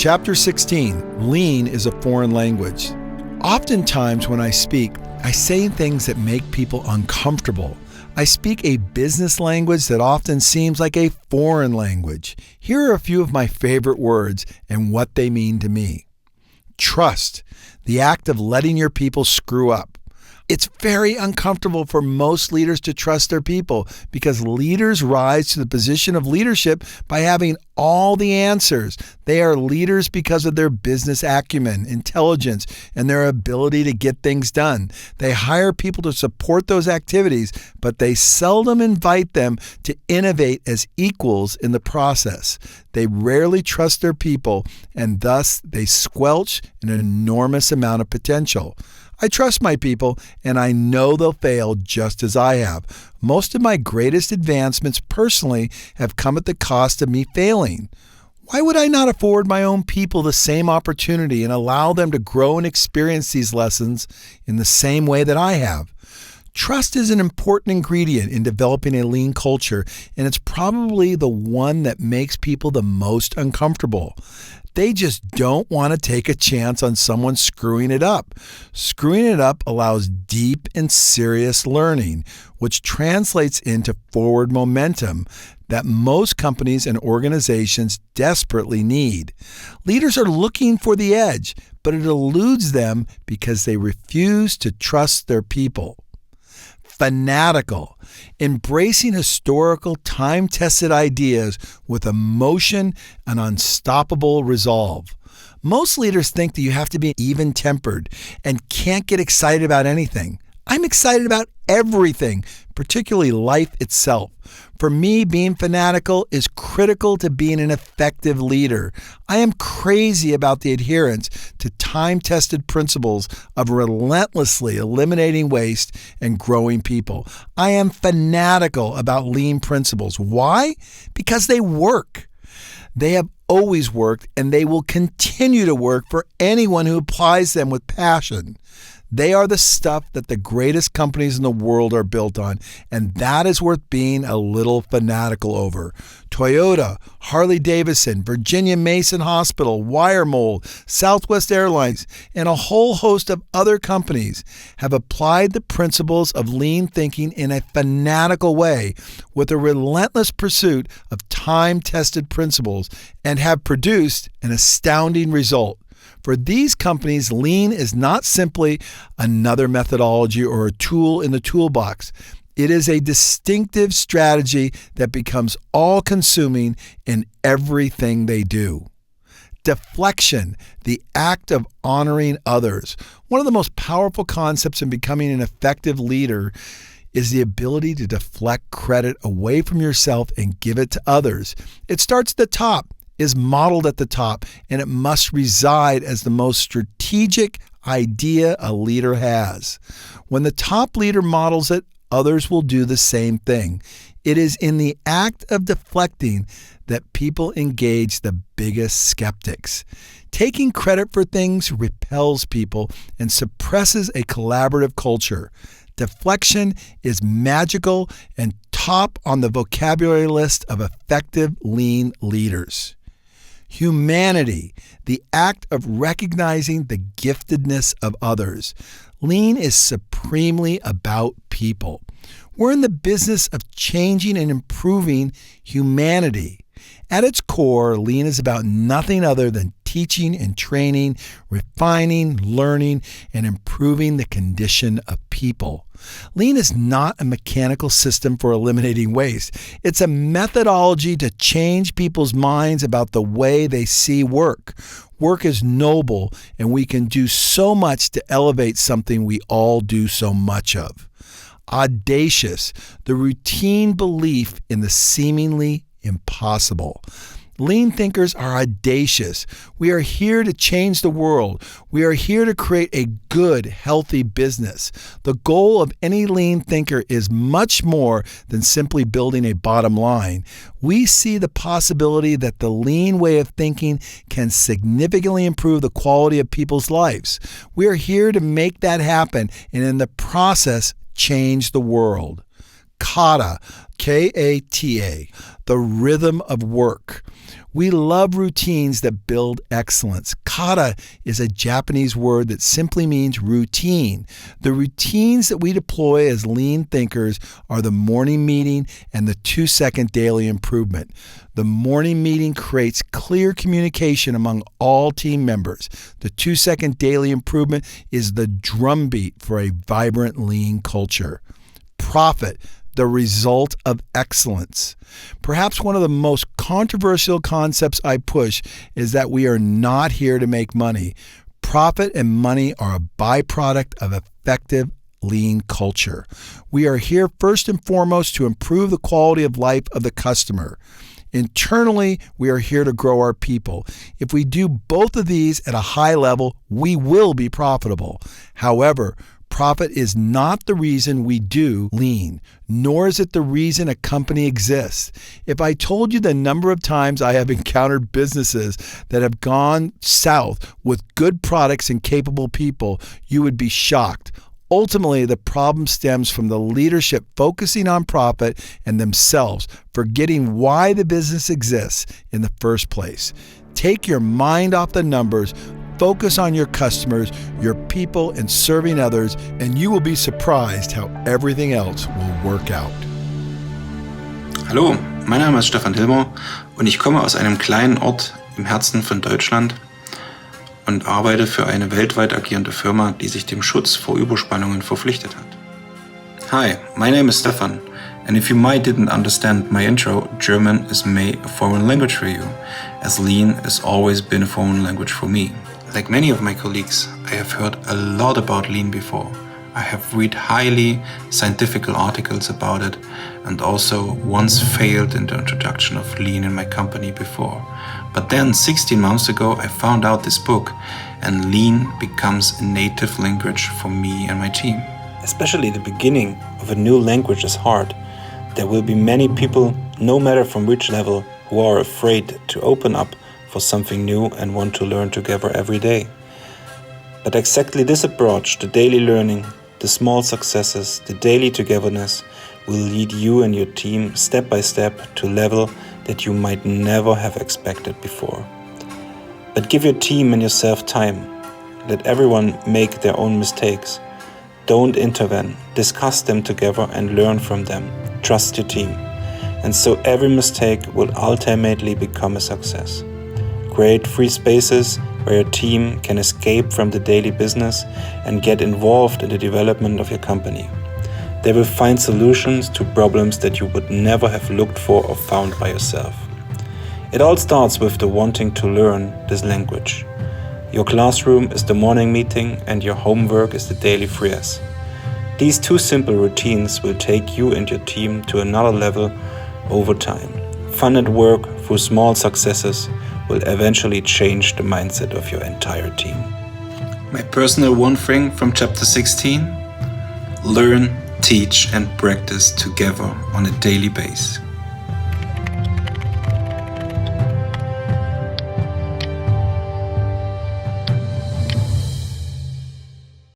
Chapter 16, Lean is a Foreign Language. Oftentimes when I speak, I say things that make people uncomfortable. I speak a business language that often seems like a foreign language. Here are a few of my favorite words and what they mean to me. Trust, the act of letting your people screw up. It's very uncomfortable for most leaders to trust their people because leaders rise to the position of leadership by having all the answers. They are leaders because of their business acumen, intelligence, and their ability to get things done. They hire people to support those activities, but they seldom invite them to innovate as equals in the process. They rarely trust their people, and thus they squelch an enormous amount of potential. I trust my people, and I know they'll fail just as I have. Most of my greatest advancements personally have come at the cost of me failing. Why would I not afford my own people the same opportunity and allow them to grow and experience these lessons in the same way that I have? Trust is an important ingredient in developing a lean culture, and it's probably the one that makes people the most uncomfortable. They just don't want to take a chance on someone screwing it up. Screwing it up allows deep and serious learning, which translates into forward momentum that most companies and organizations desperately need. Leaders are looking for the edge, but it eludes them because they refuse to trust their people. Fanatical, embracing historical, time-tested ideas with emotion and unstoppable resolve. Most leaders think that you have to be even-tempered and can't get excited about anything. I'm excited about everything, particularly life itself. For me, being fanatical is critical to being an effective leader. I am crazy about the adherence to time-tested principles of relentlessly eliminating waste and growing people. I am fanatical about lean principles. Why? Because they work. They have always worked, and they will continue to work for anyone who applies them with passion. They are the stuff that the greatest companies in the world are built on, and that is worth being a little fanatical over. Toyota, Harley-Davidson, Virginia Mason Hospital, Wiremold, Southwest Airlines, and a whole host of other companies have applied the principles of lean thinking in a fanatical way with a relentless pursuit of time-tested principles and have produced an astounding result. For these companies, lean is not simply another methodology or a tool in the toolbox. It is a distinctive strategy that becomes all-consuming in everything they do. Deflection, the act of honoring others. One of the most powerful concepts in becoming an effective leader is the ability to deflect credit away from yourself and give it to others. It starts at the top, is modeled at the top, and it must reside as the most strategic idea a leader has. When the top leader models it, others will do the same thing. It is in the act of deflecting that people engage the biggest skeptics. Taking credit for things repels people and suppresses a collaborative culture. Deflection is magical and top on the vocabulary list of effective lean leaders. Humanity, the act of recognizing the giftedness of others. Lean is supremely about people. We're in the business of changing and improving humanity. At its core, lean is about nothing other than teaching and training, refining, learning, and improving the condition of people. Lean is not a mechanical system for eliminating waste. It's a methodology to change people's minds about the way they see work. Work is noble, and we can do so much to elevate something we all do so much of. Audacious, the routine belief in the seemingly impossible. Lean thinkers are audacious. We are here to change the world. We are here to create a good, healthy business. The goal of any lean thinker is much more than simply building a bottom line. We see the possibility that the lean way of thinking can significantly improve the quality of people's lives. We are here to make that happen and in the process change the world. Kata, K-A-T-A, the rhythm of work. We love routines that build excellence. Kata is a Japanese word that simply means routine. The routines that we deploy as lean thinkers are the morning meeting and the 2-second daily improvement. The morning meeting creates clear communication among all team members. The 2-second daily improvement is the drumbeat for a vibrant lean culture. Profit, the result of excellence. Perhaps one of the most controversial concepts I push is that we are not here to make money. Profit and money are a byproduct of effective lean culture. We are here first and foremost to improve the quality of life of the customer. Internally, we are here to grow our people. If we do both of these at a high level, we will be profitable. However, profit is not the reason we do lean, nor is it the reason a company exists. If I told you the number of times I have encountered businesses that have gone south with good products and capable people, you would be shocked. Ultimately, the problem stems from the leadership focusing on profit and themselves, forgetting why the business exists in the first place. Take your mind off the numbers, focus on your customers, your people, and serving others, and you will be surprised how everything else will work out. Hallo, mein Name ist Stefan Hilmer und ich komme aus einem kleinen Ort im Herzen von Deutschland und arbeite für eine weltweit agierende Firma, die sich dem Schutz vor Überspannungen verpflichtet hat. Hi, my name is Stefan, and if you might didn't understand my intro, German is a foreign language for you, as lean has always been a foreign language for me. Like many of my colleagues, I have heard a lot about lean before. I have read highly scientific articles about it and also once failed in the introduction of lean in my company before. But then 16 months ago I found out this book and lean becomes a native language for me and my team. Especially the beginning of a new language is hard. There will be many people, no matter from which level, who are afraid to open up for something new and want to learn together every day. But exactly this approach, the daily learning, the small successes, the daily togetherness, will lead you and your team step by step to a level that you might never have expected before. But give your team and yourself time. Let everyone make their own mistakes. Don't intervene. Discuss them together and learn from them. Trust your team. And so every mistake will ultimately become a success. Create free spaces where your team can escape from the daily business and get involved in the development of your company. They will find solutions to problems that you would never have looked for or found by yourself. It all starts with the wanting to learn this language. Your classroom is the morning meeting and your homework is the daily frees. These two simple routines will take you and your team to another level over time. Fun at work through small successes will eventually change the mindset of your entire team. My personal one thing from chapter 16, learn, teach and practice together on a daily basis.